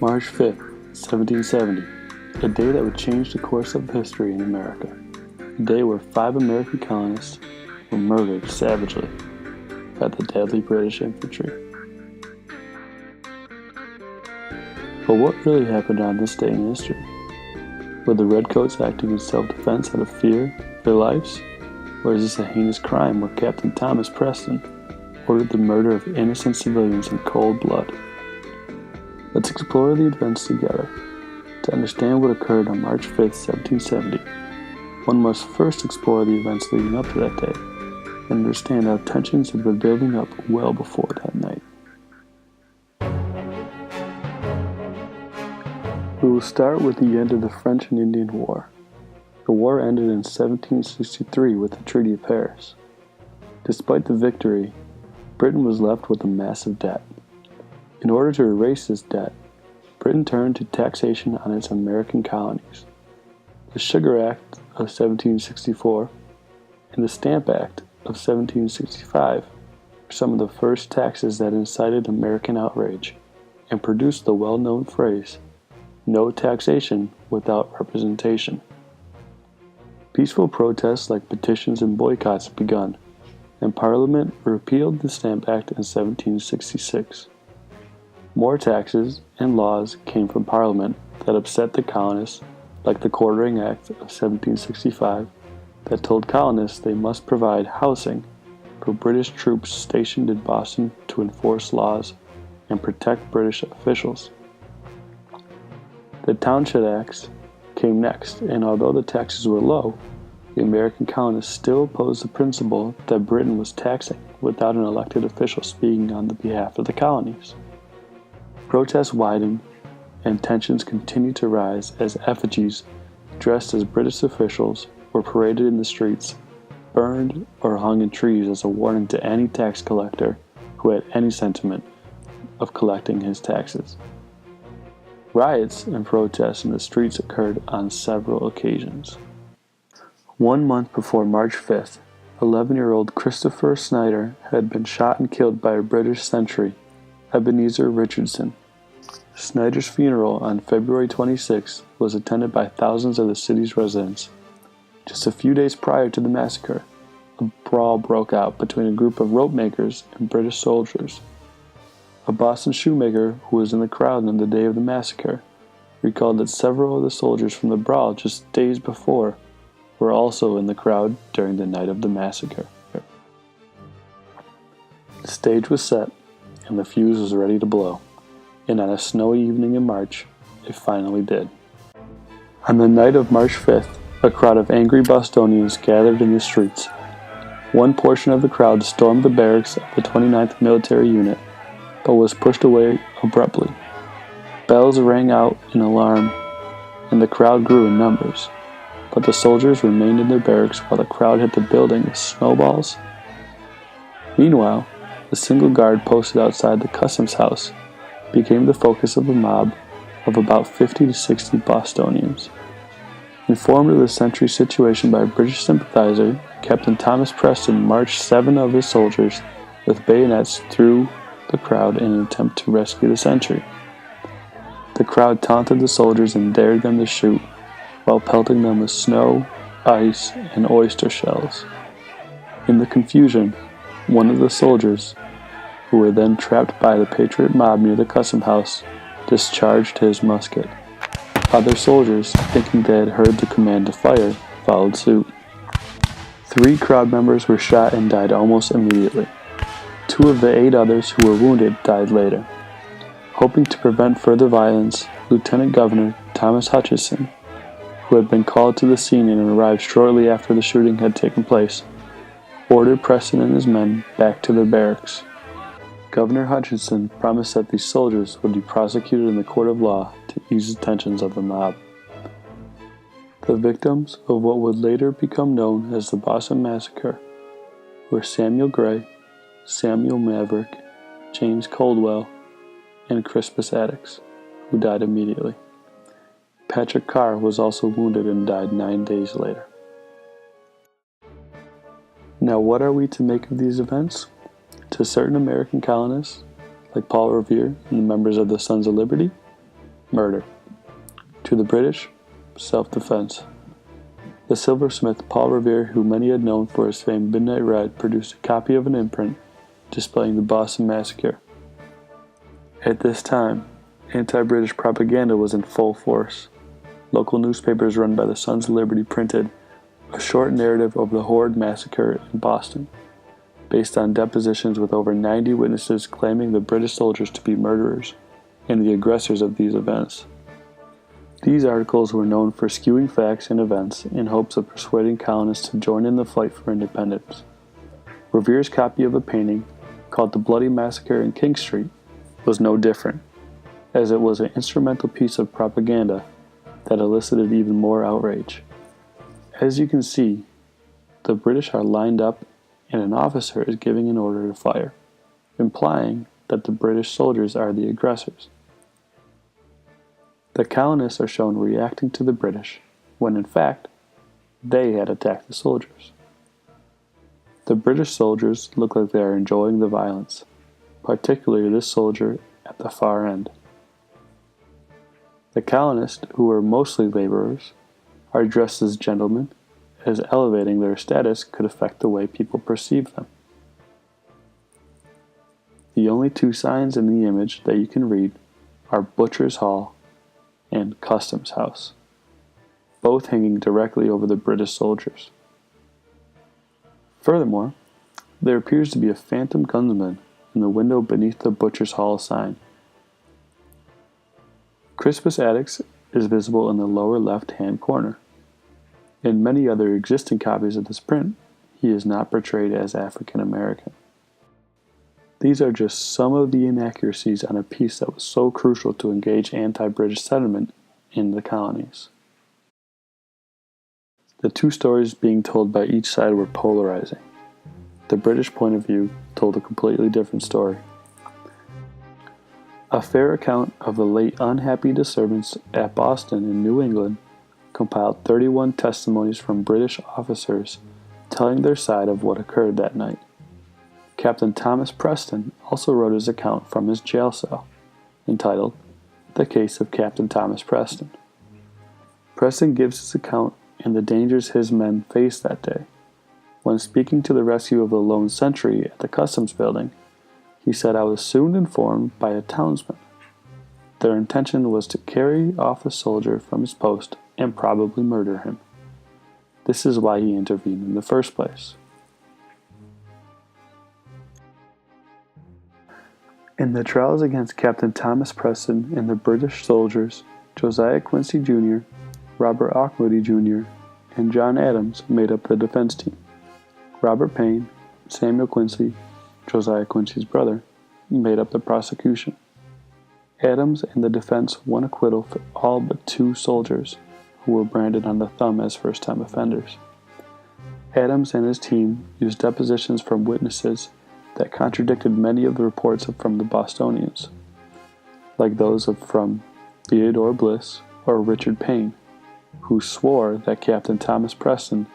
March 5th, 1770, a day that would change the course of history in America. A day where 5 American colonists were murdered savagely by the deadly British infantry. But what really happened on this day in history? Were the Redcoats acting in self-defense out of fear for their lives? Or is this a heinous crime where Captain Thomas Preston ordered the murder of innocent civilians in cold blood? Let's explore the events together. To understand what occurred on March 5th, 1770, one must first explore the events leading up to that day and understand how tensions had been building up well before that night. We will start with the end of the French and Indian War. The war ended in 1763 with the Treaty of Paris. Despite the victory, Britain was left with a massive debt. In order to erase this debt, Britain turned to taxation on its American colonies. The Sugar Act of 1764 and the Stamp Act of 1765 were some of the first taxes that incited American outrage and produced the well-known phrase, "No taxation without representation." Peaceful protests like petitions and boycotts begun, and Parliament repealed the Stamp Act in 1766. More taxes and laws came from Parliament that upset the colonists, like the Quartering Act of 1765 that told colonists they must provide housing for British troops stationed in Boston to enforce laws and protect British officials. The Townshend Acts came next, and although the taxes were low, the American colonists still opposed the principle that Britain was taxing without an elected official speaking on the behalf of the colonies. Protests widened, and tensions continued to rise as effigies dressed as British officials were paraded in the streets, burned, or hung in trees as a warning to any tax collector who had any sentiment of collecting his taxes. Riots and protests in the streets occurred on several occasions. 1 month before March 5th, 11-year-old Christopher Snyder had been shot and killed by a British sentry, Ebenezer Richardson. Snyder's funeral on February 26 was attended by thousands of the city's residents. Just a few days prior to the massacre, a brawl broke out between a group of rope makers and British soldiers. A Boston shoemaker who was in the crowd on the day of the massacre recalled that several of the soldiers from the brawl just days before were also in the crowd during the night of the massacre. The stage was set, and the fuse was ready to blow, and on a snowy evening in March, it finally did. On the night of March 5th, a crowd of angry Bostonians gathered in the streets. One portion of the crowd stormed the barracks of the 29th Military Unit, but was pushed away abruptly. Bells rang out in alarm, and the crowd grew in numbers, but the soldiers remained in their barracks while the crowd hit the building with snowballs. Meanwhile, the single guard posted outside the customs house became the focus of a mob of about 50 to 60 Bostonians. Informed of the sentry's situation by a British sympathizer, Captain Thomas Preston marched 7 of his soldiers with bayonets through the crowd in an attempt to rescue the sentry. The crowd taunted the soldiers and dared them to shoot, while pelting them with snow, ice, and oyster shells. In the confusion, one of the soldiers, who were then trapped by the Patriot mob near the custom house, discharged his musket. Other soldiers, thinking they had heard the command to fire, followed suit. 3 crowd members were shot and died almost immediately. 2 of the 8 others who were wounded died later. Hoping to prevent further violence, Lieutenant Governor Thomas Hutchinson, who had been called to the scene and arrived shortly after the shooting had taken place, ordered Preston and his men back to their barracks. Governor Hutchinson promised that these soldiers would be prosecuted in the court of law to ease the tensions of the mob. The victims of what would later become known as the Boston Massacre were Samuel Gray, Samuel Maverick, James Coldwell, and Crispus Attucks, who died immediately. Patrick Carr was also wounded and died 9 days later. Now, what are we to make of these events? To certain American colonists, like Paul Revere and the members of the Sons of Liberty, murder. To the British, self-defense. The silversmith Paul Revere, who many had known for his famed Midnight Red, produced a copy of an imprint displaying the Boston Massacre. At this time, anti-British propaganda was in full force. Local newspapers run by the Sons of Liberty printed a short narrative of the horrid massacre in Boston, based on depositions with over 90 witnesses claiming the British soldiers to be murderers and the aggressors of these events. These articles were known for skewing facts and events in hopes of persuading colonists to join in the fight for independence. Revere's copy of a painting, called The Bloody Massacre in King Street, was no different, as it was an instrumental piece of propaganda that elicited even more outrage. As you can see, the British are lined up and an officer is giving an order to fire, implying that the British soldiers are the aggressors. The colonists are shown reacting to the British, when in fact, they had attacked the soldiers. The British soldiers look like they are enjoying the violence, particularly this soldier at the far end. The colonists, who were mostly laborers, are dressed as gentlemen, as elevating their status could affect the way people perceive them. The only two signs in the image that you can read are Butcher's Hall and Customs House, both hanging directly over the British soldiers. Furthermore, there appears to be a phantom gunman in the window beneath the Butcher's Hall sign. Crispus Attucks is visible in the lower left-hand corner. In many other existing copies of this print, he is not portrayed as African American. These are just some of the inaccuracies on a piece that was so crucial to engage anti-British sentiment in the colonies. The two stories being told by each side were polarizing. The British point of view told a completely different story. A fair account of the late unhappy disturbance at Boston in New England compiled 31 testimonies from British officers telling their side of what occurred that night. Captain Thomas Preston also wrote his account from his jail cell, entitled The Case of Captain Thomas Preston. Preston gives his account and the dangers his men faced that day. When speaking to the rescue of the lone sentry at the customs building, he said, "I was soon informed by a townsman. Their intention was to carry off a soldier from his post and probably murder him. This is why he intervened in the first place." In the trials against Captain Thomas Preston and the British soldiers, Josiah Quincy Jr., Robert Auchmuty Jr., and John Adams made up the defense team. Robert Payne, Samuel Quincy, Josiah Quincy's brother, made up the prosecution. Adams and the defense won acquittal for all but 2 soldiers, who were branded on the thumb as first-time offenders. Adams and his team used depositions from witnesses that contradicted many of the reports from the Bostonians, like those from Theodore Bliss or Richard Payne, who swore that Captain Thomas Preston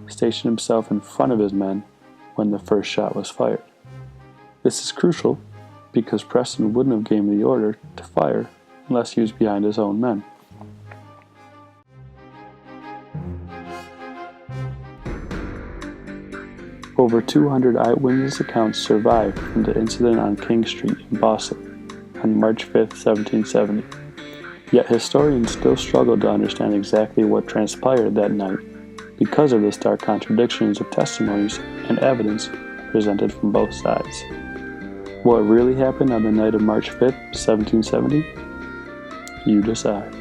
stationed himself in front of his men when the first shot was fired. This is crucial because Preston wouldn't have given the order to fire unless he was behind his own men. Over 200 eyewitness accounts survived from the incident on King Street in Boston on March 5, 1770. Yet historians still struggle to understand exactly what transpired that night because of the stark contradictions of testimonies and evidence presented from both sides. What really happened on the night of March 5, 1770? You decide.